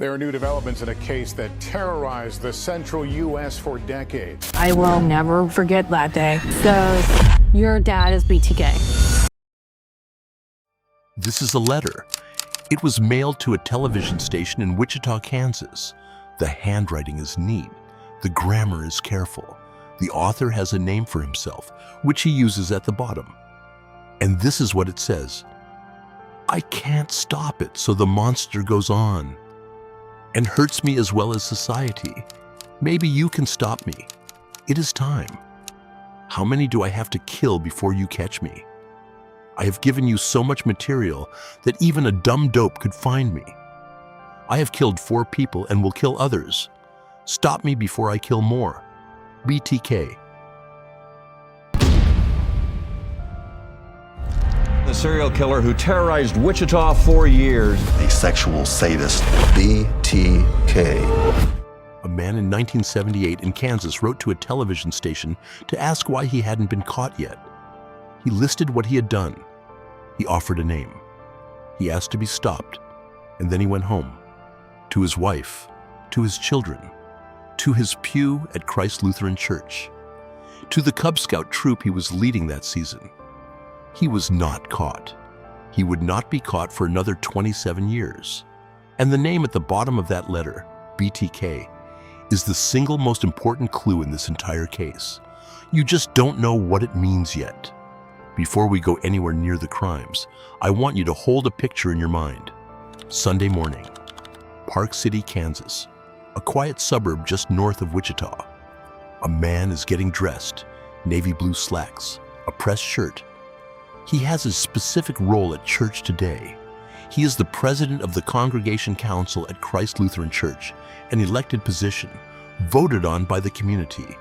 There are new developments in a case that terrorized the central U.S. for decades. I will never forget that day. So, your dad is BTK. This is a letter. It was mailed to a television station in Wichita, Kansas. The handwriting is neat. The grammar is careful. The author has a name for himself, which he uses at the bottom. And this is what it says. I can't stop it, so the monster goes on and hurts me as well as society. Maybe you can stop me. It is time. How many do I have to kill before you catch me? I have given you so much material that even a dumb dope could find me. I have killed 4 people and will kill others. Stop me before I kill more. BTK. The serial killer who terrorized Wichita for years. A sexual sadist, BTK. A man in 1978 in Kansas wrote to a television station to ask why he hadn't been caught yet. He listed what he had done. He offered a name. He asked to be stopped, and then he went home. To his wife, to his children, to his pew at Christ Lutheran Church, to the Cub Scout troop he was leading that season. He was not caught. He would not be caught for another 27 years. And the name at the bottom of that letter, BTK, is the single most important clue in this entire case. You just don't know what it means yet. Before we go anywhere near the crimes, I want you to hold a picture in your mind. Sunday morning, Park City, Kansas, a quiet suburb just north of Wichita. A man is getting dressed, navy blue slacks, a pressed shirt. He has a specific role at church today. He is the president of the Congregation Council at Christ Lutheran Church, an elected position, voted on by the community.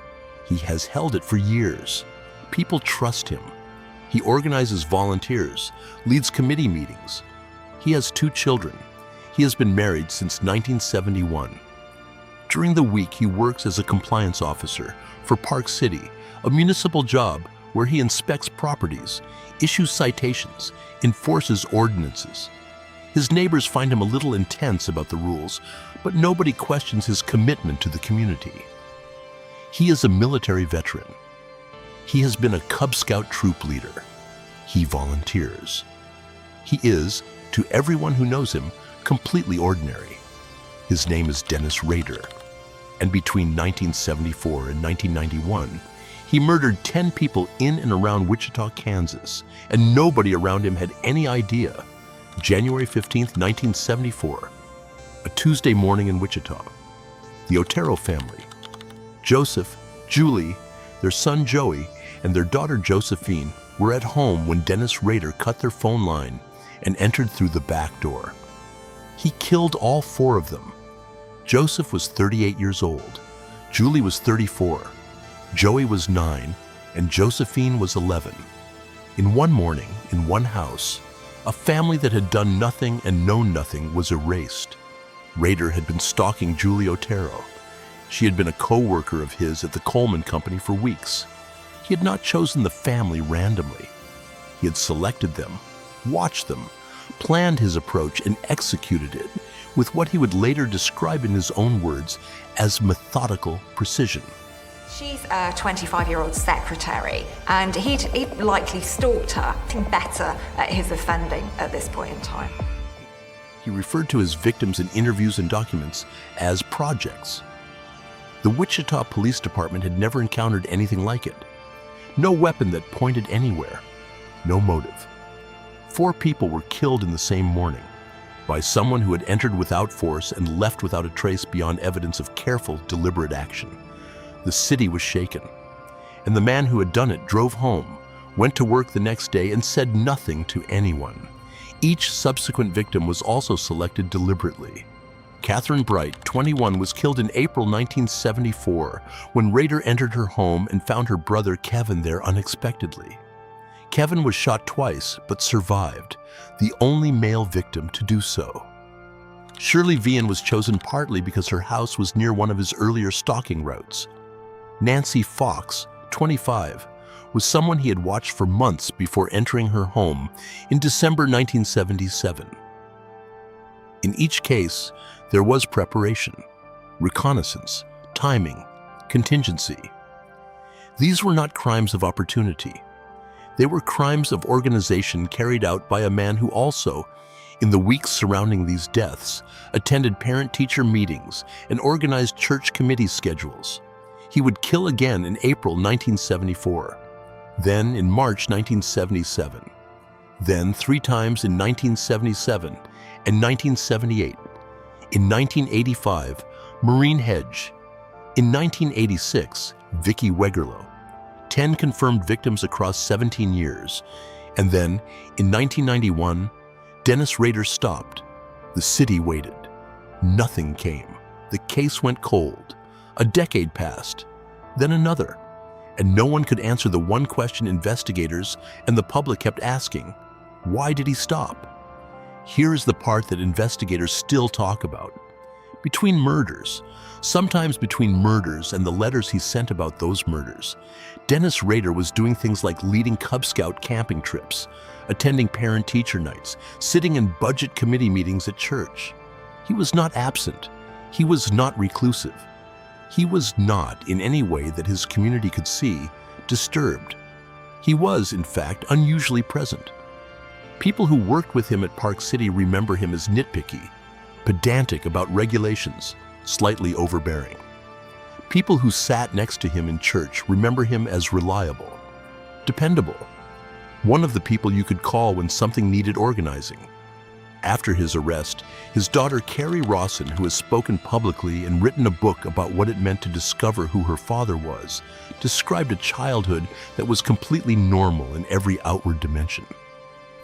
He has held it for years. People trust him. He organizes volunteers, leads committee meetings. He has 2 children. He has been married since 1971. During the week, he works as a compliance officer for Park City, a municipal job where he inspects properties, issues citations, enforces ordinances. His neighbors find him a little intense about the rules, but nobody questions his commitment to the community. He is a military veteran. He has been a Cub Scout troop leader. He volunteers. He is, to everyone who knows him, completely ordinary. His name is Dennis Rader, and between 1974 and 1991, he murdered 10 people in and around Wichita, Kansas, and nobody around him had any idea. January 15, 1974, a Tuesday morning in Wichita. The Otero family, Joseph, Julie, their son Joey, and their daughter Josephine were at home when Dennis Rader cut their phone line and entered through the back door. He killed all 4 of them. Joseph was 38 years old, Julie was 34, Joey was 9, and Josephine was 11. In one morning, in one house, a family that had done nothing and known nothing was erased. Rader had been stalking Julie Otero. She had been a co-worker of his at the Coleman Company for weeks. He had not chosen the family randomly. He had selected them, watched them, planned his approach, and executed it with what he would later describe in his own words as methodical precision. She's a 25-year-old secretary, and he'd likely stalked her, getting better at his offending at this point in time. He referred to his victims in interviews and documents as projects. The Wichita Police Department had never encountered anything like it. No weapon that pointed anywhere. No motive. 4 people were killed in the same morning by someone who had entered without force and left without a trace beyond evidence of careful, deliberate action. The city was shaken, and the man who had done it drove home, went to work the next day, and said nothing to anyone. Each subsequent victim was also selected deliberately. Catherine Bright, 21, was killed in April 1974 when Rader entered her home and found her brother Kevin there unexpectedly. Kevin was shot twice but survived, the only male victim to do so. Shirley Vian was chosen partly because her house was near one of his earlier stalking routes. Nancy Fox, 25, was someone he had watched for months before entering her home in December 1977. In each case, there was preparation, reconnaissance, timing, contingency. These were not crimes of opportunity. They were crimes of organization carried out by a man who also, in the weeks surrounding these deaths, attended parent-teacher meetings and organized church committee schedules. He would kill again in April 1974, then in March 1977, then 3 times in 1977 and 1978. In 1985, Maureen Hedge. In 1986, Vicki Wegerlo. 10 confirmed victims across 17 years. And then, in 1991, Dennis Rader stopped. The city waited. Nothing came. The case went cold. A decade passed, then another. And no one could answer the one question investigators and the public kept asking: why did he stop? Here's the part that investigators still talk about. Between murders, sometimes between murders and the letters he sent about those murders, Dennis Rader was doing things like leading Cub Scout camping trips, attending parent-teacher nights, sitting in budget committee meetings at church. He was not absent. He was not reclusive. He was not, in any way that his community could see, disturbed. He was, in fact, unusually present. People who worked with him at Park City remember him as nitpicky, pedantic about regulations, slightly overbearing. People who sat next to him in church remember him as reliable, dependable, one of the people you could call when something needed organizing. After his arrest, his daughter Carrie Rawson, who has spoken publicly and written a book about what it meant to discover who her father was, described a childhood that was completely normal in every outward dimension.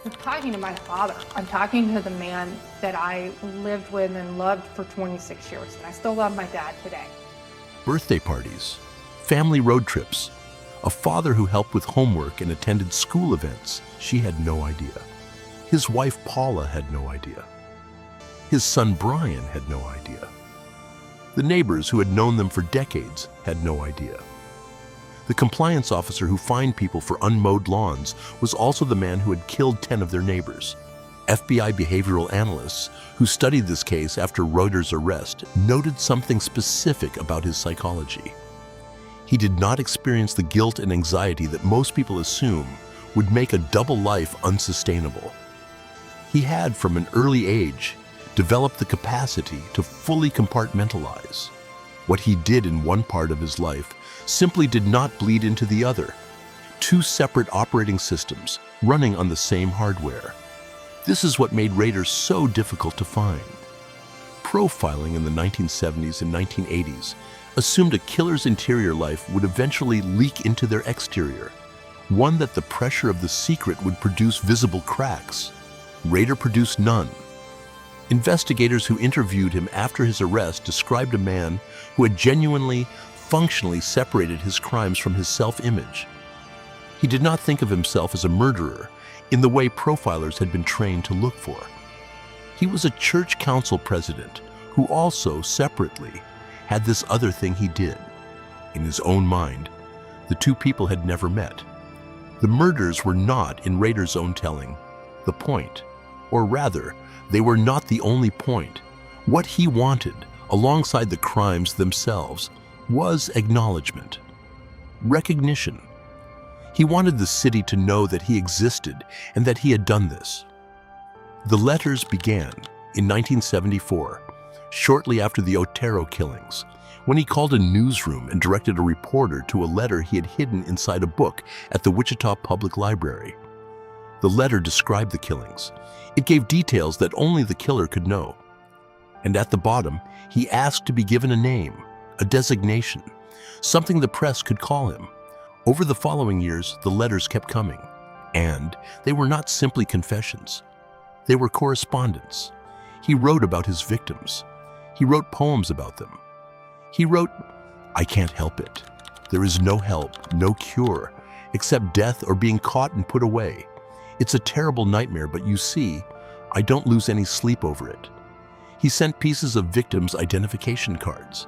I'm talking to my father. I'm talking to the man that I lived with and loved for 26 years, and I still love my dad today. Birthday parties, family road trips, a father who helped with homework and attended school events. She had no idea. His wife Paula had no idea. His son Brian had no idea. The neighbors who had known them for decades had no idea. The compliance officer who fined people for unmowed lawns was also the man who had killed 10 of their neighbors. FBI behavioral analysts who studied this case after Rader's arrest noted something specific about his psychology. He did not experience the guilt and anxiety that most people assume would make a double life unsustainable. He had, from an early age, developed the capacity to fully compartmentalize. What he did in one part of his life simply did not bleed into the other. 2 separate operating systems running on the same hardware. This is what made Rader so difficult to find. Profiling in the 1970s and 1980s assumed a killer's interior life would eventually leak into their exterior, one that the pressure of the secret would produce visible cracks. Rader produced none. Investigators who interviewed him after his arrest described a man who had genuinely, functionally separated his crimes from his self-image. He did not think of himself as a murderer in the way profilers had been trained to look for. He was a church council president who also, separately, had this other thing he did. In his own mind, the 2 people had never met. The murders were not, in Rader's own telling, the point. Or rather, they were not the only point. What he wanted, alongside the crimes themselves, was acknowledgement, recognition. He wanted the city to know that he existed and that he had done this. The letters began in 1974, shortly after the Otero killings, when he called a newsroom and directed a reporter to a letter he had hidden inside a book at the Wichita Public Library. The letter described the killings. It gave details that only the killer could know. And at the bottom, he asked to be given a name, a designation, something the press could call him. Over the following years, the letters kept coming, and they were not simply confessions. They were correspondence. He wrote about his victims. He wrote poems about them. He wrote, "I can't help it. There is no help, no cure, except death or being caught and put away. It's a terrible nightmare, but you see, I don't lose any sleep over it." He sent pieces of victims' identification cards.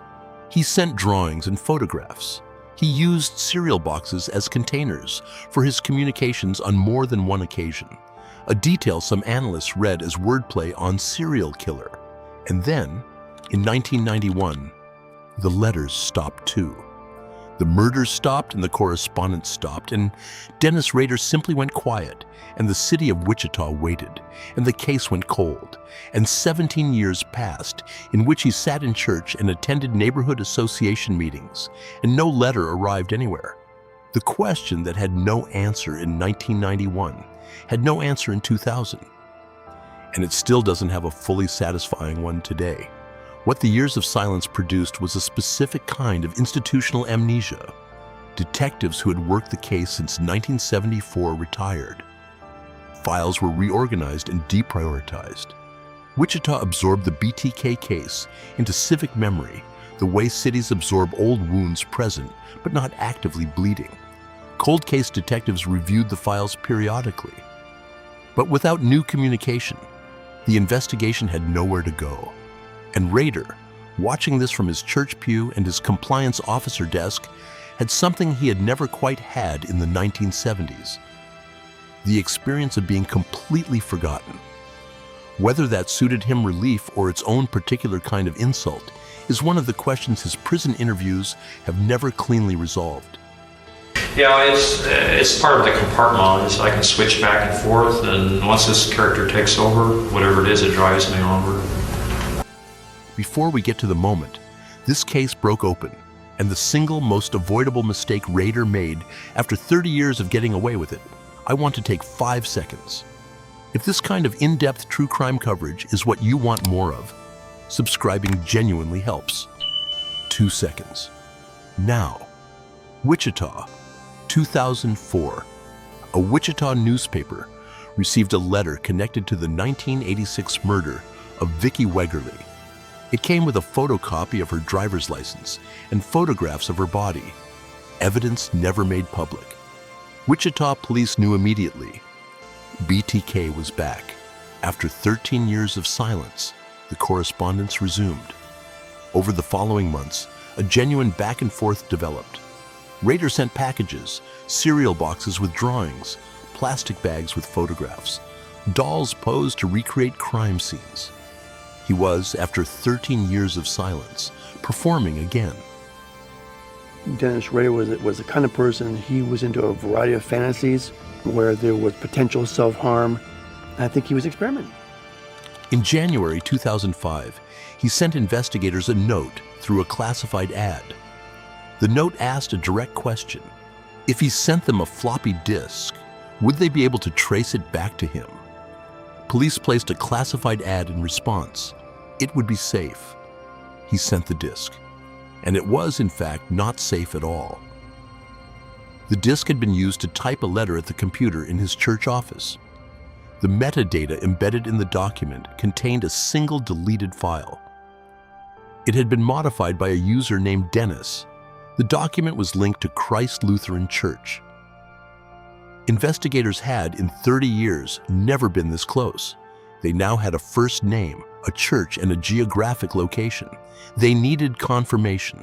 He sent drawings and photographs. He used cereal boxes as containers for his communications on more than one occasion, a detail some analysts read as wordplay on serial killer. And then, in 1991, the letters stopped too. The murders stopped and the correspondence stopped, and Dennis Rader simply went quiet, and the city of Wichita waited, and the case went cold, and 17 years passed in which he sat in church and attended neighborhood association meetings, and no letter arrived anywhere. The question that had no answer in 1991 had no answer in 2000, and it still doesn't have a fully satisfying one today. What the years of silence produced was a specific kind of institutional amnesia. Detectives who had worked the case since 1974 retired. Files were reorganized and deprioritized. Wichita absorbed the BTK case into civic memory, the way cities absorb old wounds present but not actively bleeding. Cold case detectives reviewed the files periodically. But without new communication, the investigation had nowhere to go. And Rader, watching this from his church pew and his compliance officer desk, had something he had never quite had in the 1970s. The experience of being completely forgotten. Whether that suited him relief or its own particular kind of insult is one of the questions his prison interviews have never cleanly resolved. Yeah, it's part of the compartmentalize. I can switch back and forth, and once this character takes over, whatever it is, it drives me onward. Before we get to the moment, this case broke open, and the single most avoidable mistake Rader made after 30 years of getting away with it, I want to take 5 seconds. If this kind of in-depth true crime coverage is what you want more of, subscribing genuinely helps. 2 seconds. Now, Wichita, 2004. A Wichita newspaper received a letter connected to the 1986 murder of Vicki Wegerle. It came with a photocopy of her driver's license and photographs of her body. Evidence never made public. Wichita police knew immediately. BTK was back. After 13 years of silence, the correspondence resumed. Over the following months, a genuine back and forth developed. Rader sent packages, cereal boxes with drawings, plastic bags with photographs, dolls posed to recreate crime scenes. He was, after 13 years of silence, performing again. Dennis Rader was the kind of person, he was into a variety of fantasies where there was potential self-harm. I think he was experimenting. In January 2005, he sent investigators a note through a classified ad. The note asked a direct question. If he sent them a floppy disk, would they be able to trace it back to him? Police placed a classified ad in response. It would be safe. He sent the disk. And it was, in fact, not safe at all. The disk had been used to type a letter at the computer in his church office. The metadata embedded in the document contained a single deleted file. It had been modified by a user named Dennis. The document was linked to Christ Lutheran Church. Investigators had, in 30 years, never been this close. They now had a first name, a church, and a geographic location. They needed confirmation.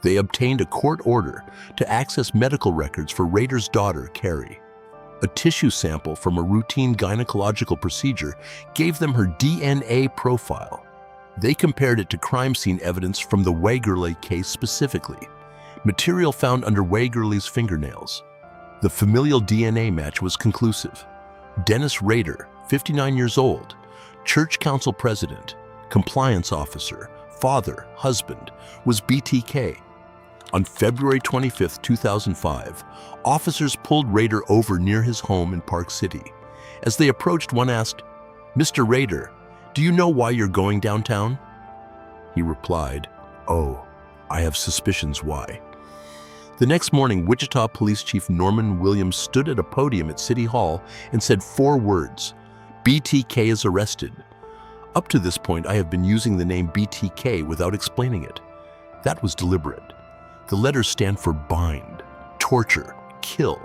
They obtained a court order to access medical records for Rader's daughter, Carrie. A tissue sample from a routine gynecological procedure gave them her DNA profile. They compared it to crime scene evidence from the Wegerle case specifically, material found under Wegerle's fingernails. The familial DNA match was conclusive. Dennis Rader, 59 years old, church council president, compliance officer, father, husband, was BTK. On February 25, 2005, officers pulled Rader over near his home in Park City. As they approached, one asked, "Mr. Rader, do you know why you're going downtown?" He replied, "Oh, I have suspicions why." The next morning, Wichita Police Chief Norman Williams stood at a podium at City Hall and said 4 words, "BTK is arrested." Up to this point, I have been using the name BTK without explaining it. That was deliberate. The letters stand for bind, torture, kill,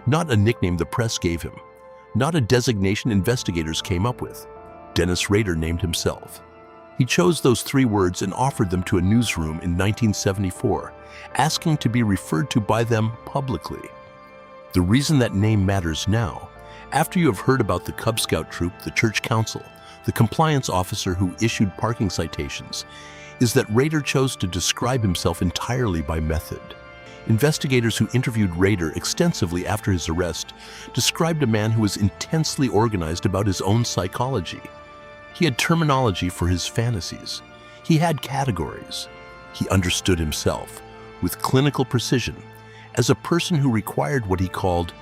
not a nickname the press gave him, not a designation investigators came up with. Dennis Rader named himself. He chose those 3 words and offered them to a newsroom in 1974, asking to be referred to by them publicly. The reason that name matters now, after you have heard about the Cub Scout troop, the church council, the compliance officer who issued parking citations, is that Rader chose to describe himself entirely by method. Investigators who interviewed Rader extensively after his arrest described a man who was intensely organized about his own psychology. He had terminology for his fantasies. He had categories. He understood himself, with clinical precision, as a person who required what he called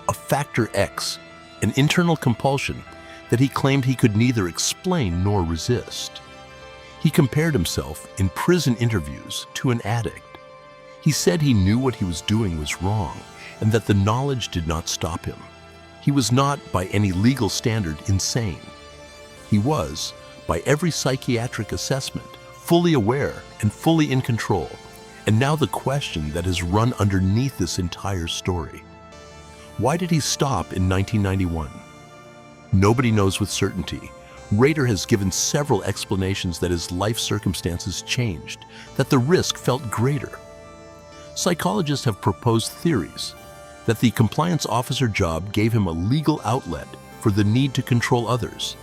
a factor X, an internal compulsion that he claimed he could neither explain nor resist. He compared himself in prison interviews to an addict. He said he knew what he was doing was wrong and that the knowledge did not stop him. He was not, by any legal standard, insane. He was, by every psychiatric assessment, fully aware and fully in control. And now the question that has run underneath this entire story. Why did he stop in 1991? Nobody knows with certainty. Rader has given several explanations that his life circumstances changed, that the risk felt greater. Psychologists have proposed theories that the compliance officer job gave him a legal outlet for the need to control others,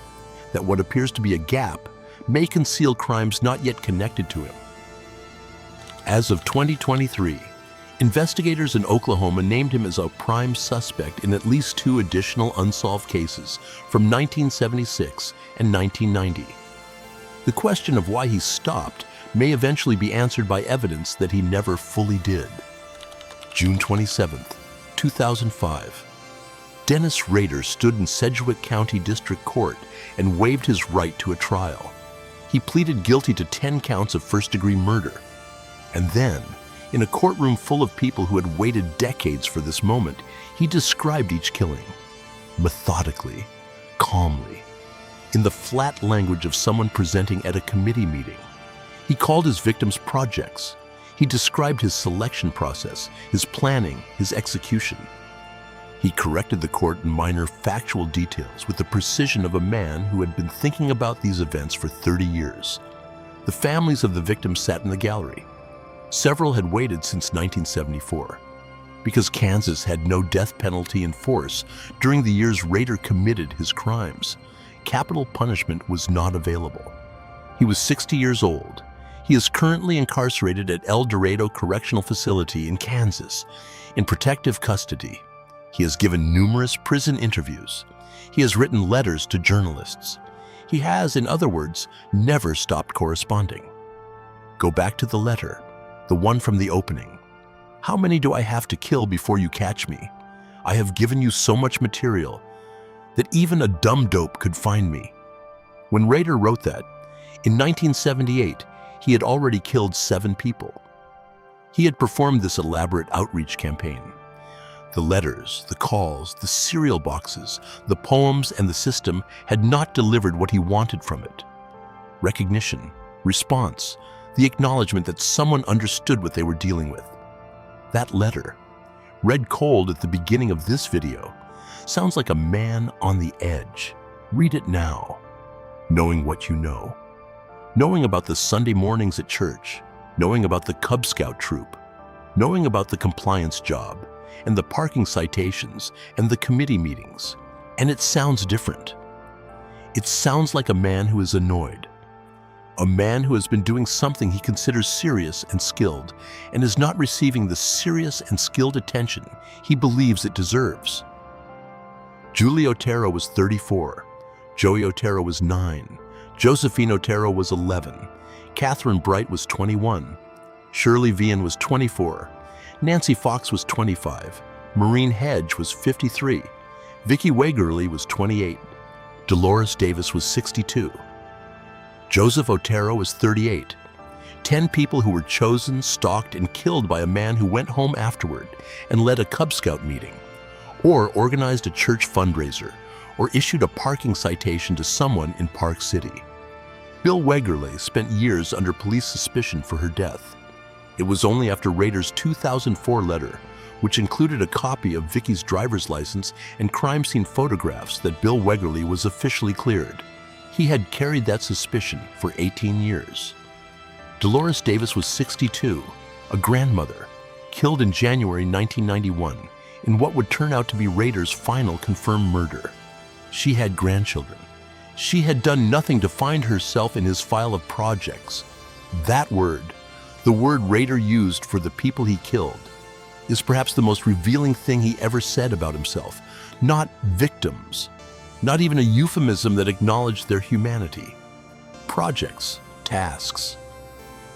that what appears to be a gap may conceal crimes not yet connected to him. As of 2023, investigators in Oklahoma named him as a prime suspect in at least 2 additional unsolved cases from 1976 and 1990. The question of why he stopped may eventually be answered by evidence that he never fully did. June 27, 2005. Dennis Rader stood in Sedgwick County District Court and waived his right to a trial. He pleaded guilty to 10 counts of first-degree murder. And then, in a courtroom full of people who had waited decades for this moment, he described each killing, methodically, calmly, in the flat language of someone presenting at a committee meeting. He called his victims projects. He described his selection process, his planning, his execution. He corrected the court in minor factual details with the precision of a man who had been thinking about these events for 30 years. The families of the victims sat in the gallery. Several had waited since 1974. Because Kansas had no death penalty in force during the years Rader committed his crimes, capital punishment was not available. He was 60 years old. He is currently incarcerated at El Dorado Correctional Facility in Kansas, in protective custody. He has given numerous prison interviews. He has written letters to journalists. He has, in other words, never stopped corresponding. Go back to the letter, the one from the opening. How many do I have to kill before you catch me? I have given you so much material that even a dumb dope could find me. When Rader wrote that, in 1978, he had already killed 7 people. He had performed this elaborate outreach campaign. The letters, the calls, the cereal boxes, the poems, and the system had not delivered what he wanted from it. Recognition, response, the acknowledgement that someone understood what they were dealing with. That letter, read cold at the beginning of this video, sounds like a man on the edge. Read it now, knowing what you know. Knowing about the Sunday mornings at church, knowing about the Cub Scout troop, knowing about the compliance job, and the parking citations, and the committee meetings. And it sounds different. It sounds like a man who is annoyed. A man who has been doing something he considers serious and skilled, and is not receiving the serious and skilled attention he believes it deserves. Julie Otero was 34. Joey Otero was 9. Josephine Otero was 11. Catherine Bright was 21. Shirley Vian was 24. Nancy Fox was 25. Maureen Hedge was 53. Vicki Wagerly was 28. Dolores Davis was 62. Joseph Otero was 38. 10 people who were chosen, stalked, and killed by a man who went home afterward and led a Cub Scout meeting, or organized a church fundraiser, or issued a parking citation to someone in Park City. Bill Wegerle spent years under police suspicion for her death. It was only after Rader's 2004 letter, which included a copy of Vicki's driver's license and crime scene photographs, that Bill Wegerle was officially cleared. He had carried that suspicion for 18 years. Dolores Davis was 62, a grandmother, killed in January 1991 in what would turn out to be Rader's final confirmed murder. She had grandchildren, She had done nothing to find herself in his file of projects. That word, the word Rader used for the people he killed, is perhaps the most revealing thing he ever said about himself. Not victims, not even a euphemism that acknowledged their humanity. Projects, tasks.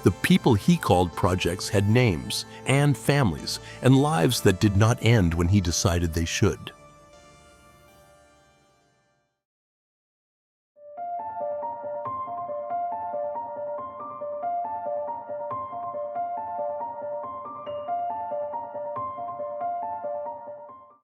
The people he called projects had names and families and lives that did not end when he decided they should.